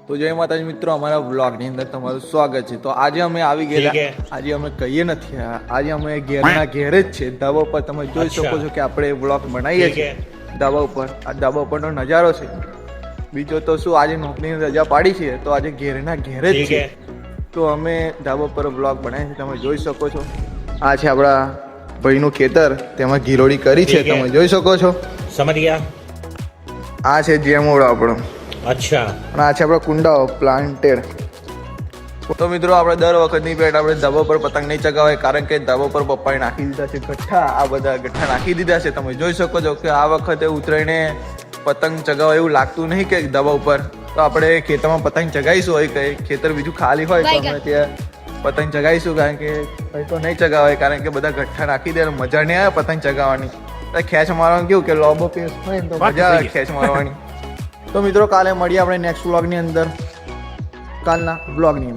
તો જય માતાજી મિત્રો, અમારા વ્લોગની અંદર તમારું સ્વાગત છે. તો આજે અમે આવી ગયા, આજે અમે કહીએ નથી, આજે અમે ઘેરના ઘેર જ છે, ધાબા ઉપર. તમે જોઈ શકો છો કે આપણે વ્લોગ બનાવીએ છીએ ધાબા ઉપર. આ ધાબા ઉપરનો નજારો છે. બીજો તો શું, આજે નોકરીની રજા પાડી છે તો આજે ઘેરના ઘેર જ છે. તો અમે ધાબા પર વ્લોગ બનાવીએ છીએ, તમે જોઈ શકો છો. આ છે આપણા ભાઈનું ખેતર, તેમાં ગીરોડી કરી છે, તમે જોઈ શકો છો. સમજ ગયા. આ છે જેમોડો આપણો. અચ્છા. અને આ છે આપણા કુંડાઓ પ્લાન્ટેડ. તો મિત્રો, આપણે દર વખતની પેટ આપણે ધાબા પર પતંગ નહીં ચગાવે, કારણ કે ધાબા પર પપ્પાએ નાખી દીધા છે ગઠ્ઠા. આ બધા ગઠ્ઠા નાખી દીધા છે. તમે જોઈ શકો છો કે આ વખતે ઉતરાયણે પતંગ ચગાવે એવું લાગતું નહીં કે ધાબા ઉપર. તો આપણે ખેતરમાં પતંગ ચગાવીશું, હોય કે ખેતર બીજું ખાલી હોય તો અમે ત્યાં પતંગ ચગાવીશું, કારણ કે કંઈ તો નહીં ચગાવે, કારણ કે બધા ગઠ્ઠા નાખી દે, મજા નહીં આવે પતંગ ચગાવવાની. ખેંચ મારવાનું કેવું કે લોબો પેસ હોય ને તો મજા આવે ખેંચ મારવાની. તો મિત્રો, કાલે મળીએ આપણે નેક્સ્ટ વ્લોગની અંદર, કાલના વ્લોગની અંદર.